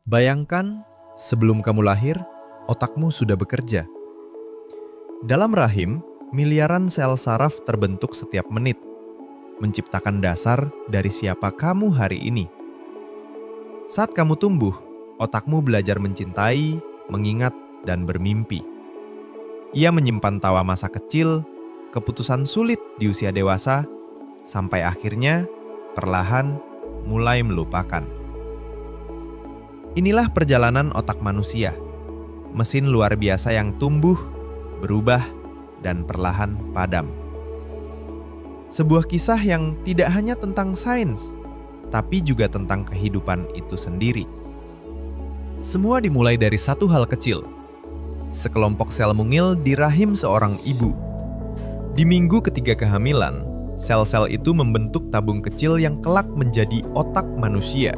Bayangkan, sebelum kamu lahir, otakmu sudah bekerja. Dalam rahim, miliaran sel saraf terbentuk setiap menit, menciptakan dasar dari siapa kamu hari ini. Saat kamu tumbuh, otakmu belajar mencintai, mengingat, dan bermimpi. Ia menyimpan tawa masa kecil, keputusan sulit di usia dewasa, sampai akhirnya perlahan mulai melupakan. Inilah perjalanan otak manusia, mesin luar biasa yang tumbuh, berubah, dan perlahan padam. Sebuah kisah yang tidak hanya tentang sains, tapi juga tentang kehidupan itu sendiri. Semua dimulai dari satu hal kecil, sekelompok sel mungil di rahim seorang ibu. Di minggu ketiga kehamilan, sel-sel itu membentuk tabung kecil yang kelak menjadi otak manusia.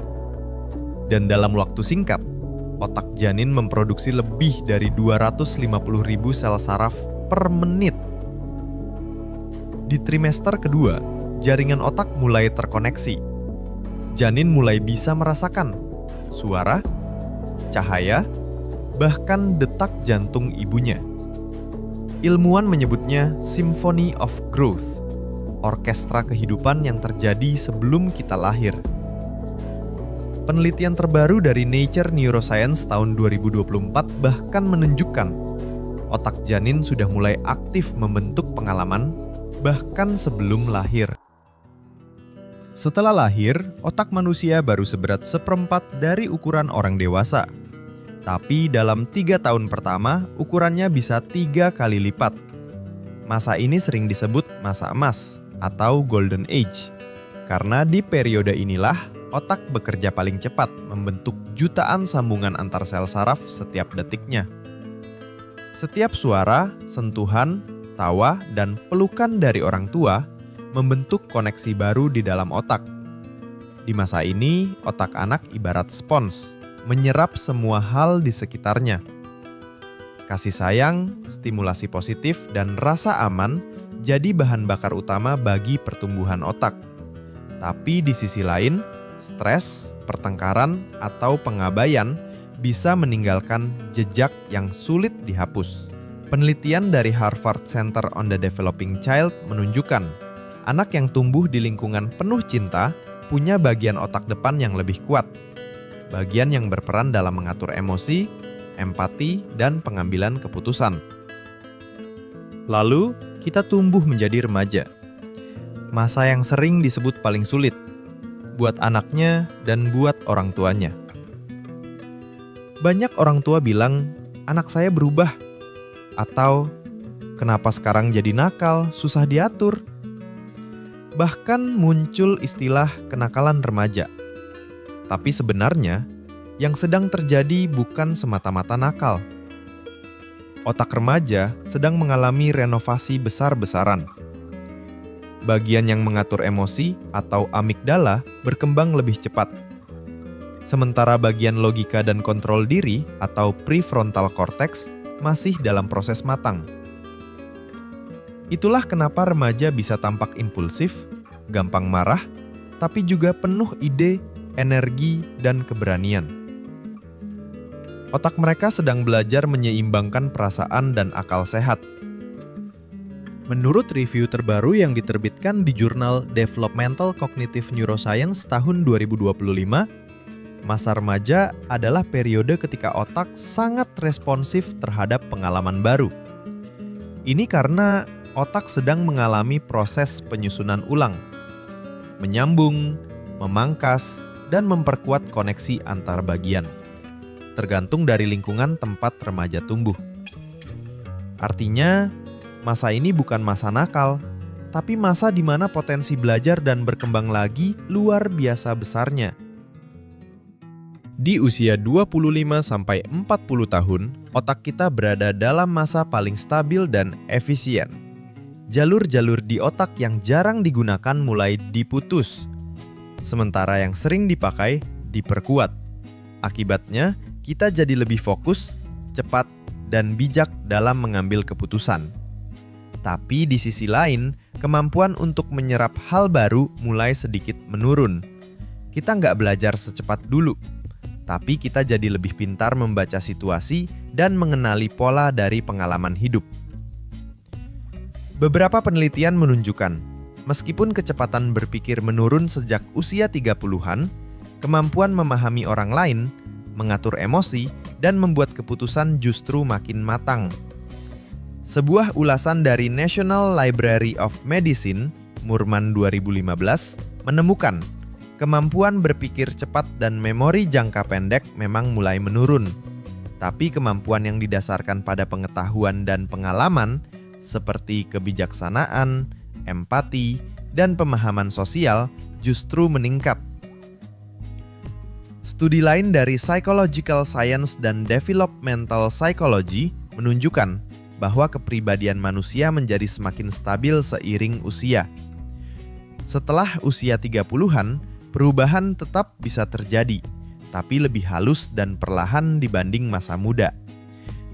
Dan dalam waktu singkat, otak janin memproduksi lebih dari 250.000 sel saraf per menit. Di trimester kedua, jaringan otak mulai terkoneksi. Janin mulai bisa merasakan suara, cahaya, bahkan detak jantung ibunya. Ilmuwan menyebutnya Symphony of Growth, orkestra kehidupan yang terjadi sebelum kita lahir. Penelitian terbaru dari Nature Neuroscience tahun 2024 bahkan menunjukkan otak janin sudah mulai aktif membentuk pengalaman bahkan sebelum lahir. Setelah lahir, otak manusia baru seberat seperempat dari ukuran orang dewasa. Tapi dalam 3 tahun pertama, ukurannya bisa 3 kali lipat. Masa ini sering disebut masa emas atau Golden Age, karena di periode inilah otak bekerja paling cepat, membentuk jutaan sambungan antar sel saraf setiap detiknya. Setiap suara, sentuhan, tawa, dan pelukan dari orang tua membentuk koneksi baru di dalam otak. Di masa ini, otak anak ibarat spons, menyerap semua hal di sekitarnya. Kasih sayang, stimulasi positif, dan rasa aman jadi bahan bakar utama bagi pertumbuhan otak. Tapi di sisi lain, stres, pertengkaran, atau pengabaian bisa meninggalkan jejak yang sulit dihapus. Penelitian dari Harvard Center on the Developing Child menunjukkan anak yang tumbuh di lingkungan penuh cinta punya bagian otak depan yang lebih kuat, bagian yang berperan dalam mengatur emosi, empati, dan pengambilan keputusan. Lalu, kita tumbuh menjadi remaja. Masa yang sering disebut paling sulit buat anaknya dan buat orang tuanya. Banyak orang tua bilang, anak saya berubah. Atau, kenapa sekarang jadi nakal, susah diatur. Bahkan muncul istilah kenakalan remaja. Tapi sebenarnya, yang sedang terjadi bukan semata-mata nakal. Otak remaja sedang mengalami renovasi besar-besaran. Bagian yang mengatur emosi atau amigdala berkembang lebih cepat. Sementara bagian logika dan kontrol diri atau prefrontal cortex masih dalam proses matang. Itulah kenapa remaja bisa tampak impulsif, gampang marah, tapi juga penuh ide, energi, dan keberanian. Otak mereka sedang belajar menyeimbangkan perasaan dan akal sehat. Menurut review terbaru yang diterbitkan di jurnal Developmental Cognitive Neuroscience tahun 2025, masa remaja adalah periode ketika otak sangat responsif terhadap pengalaman baru. Ini karena otak sedang mengalami proses penyusunan ulang, menyambung, memangkas, dan memperkuat koneksi antar bagian, tergantung dari lingkungan tempat remaja tumbuh. Artinya, masa ini bukan masa nakal, tapi masa di mana potensi belajar dan berkembang lagi luar biasa besarnya. Di usia 25-40 tahun, otak kita berada dalam masa paling stabil dan efisien. Jalur-jalur di otak yang jarang digunakan mulai diputus, sementara yang sering dipakai diperkuat. Akibatnya, kita jadi lebih fokus, cepat, dan bijak dalam mengambil keputusan. Tapi di sisi lain, kemampuan untuk menyerap hal baru mulai sedikit menurun. Kita nggak belajar secepat dulu. tapi kita jadi lebih pintar membaca situasi dan mengenali pola dari pengalaman hidup. Beberapa penelitian menunjukkan, meskipun kecepatan berpikir menurun sejak usia 30-an, kemampuan memahami orang lain, mengatur emosi, dan membuat keputusan justru makin matang. Sebuah ulasan dari National Library of Medicine, Murman 2015, menemukan kemampuan berpikir cepat dan memori jangka pendek memang mulai menurun. Tapi kemampuan yang didasarkan pada pengetahuan dan pengalaman, seperti kebijaksanaan, empati, dan pemahaman sosial justru meningkat. Studi lain dari Psychological Science dan Developmental Psychology menunjukkan bahwa kepribadian manusia menjadi semakin stabil seiring usia. Setelah usia 30-an, perubahan tetap bisa terjadi, tapi lebih halus dan perlahan dibanding masa muda.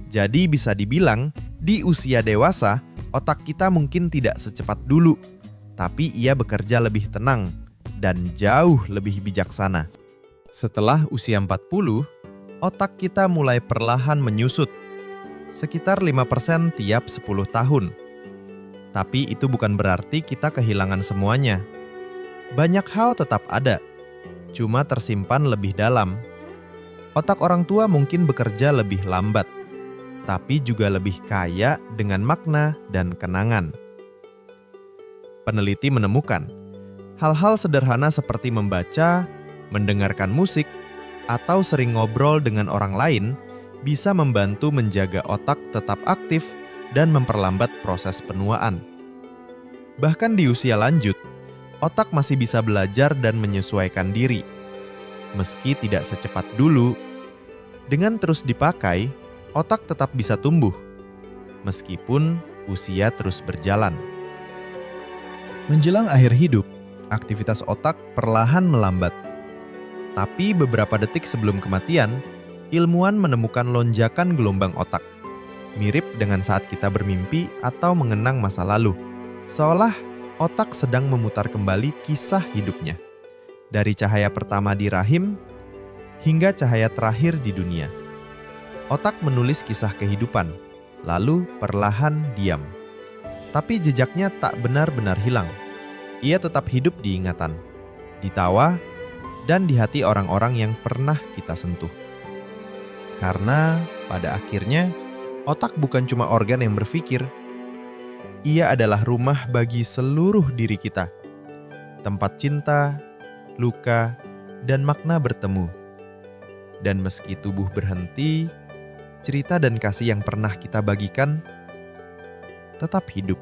Jadi bisa dibilang, di usia dewasa, otak kita mungkin tidak secepat dulu, tapi ia bekerja lebih tenang dan jauh lebih bijaksana. Setelah usia 40, otak kita mulai perlahan menyusut, sekitar 5% tiap 10 tahun. Tapi itu bukan berarti kita kehilangan semuanya. Banyak hal tetap ada, cuma tersimpan lebih dalam. Otak orang tua mungkin bekerja lebih lambat, tapi juga lebih kaya dengan makna dan kenangan. Peneliti menemukan, hal-hal sederhana seperti membaca, mendengarkan musik, atau sering ngobrol dengan orang lain bisa membantu menjaga otak tetap aktif dan memperlambat proses penuaan. Bahkan di usia lanjut, otak masih bisa belajar dan menyesuaikan diri. Meski tidak secepat dulu, dengan terus dipakai, otak tetap bisa tumbuh, meskipun usia terus berjalan. Menjelang akhir hidup, aktivitas otak perlahan melambat. Tapi beberapa detik sebelum kematian, ilmuwan menemukan lonjakan gelombang otak, mirip dengan saat kita bermimpi atau mengenang masa lalu, seolah otak sedang memutar kembali kisah hidupnya. Dari cahaya pertama di rahim, hingga cahaya terakhir di dunia. Otak menulis kisah kehidupan, lalu perlahan diam. Tapi jejaknya tak benar-benar hilang. Ia tetap hidup di ingatan, di tawa, dan di hati orang-orang yang pernah kita sentuh. Karena pada akhirnya, otak bukan cuma organ yang berpikir. Ia adalah rumah bagi seluruh diri kita. Tempat cinta, luka, dan makna bertemu. Dan meski tubuh berhenti, cerita dan kasih yang pernah kita bagikan tetap hidup.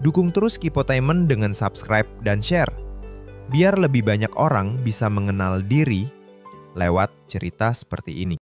Dukung terus Keepotainment dengan subscribe dan share, biar lebih banyak orang bisa mengenal diri lewat cerita seperti ini.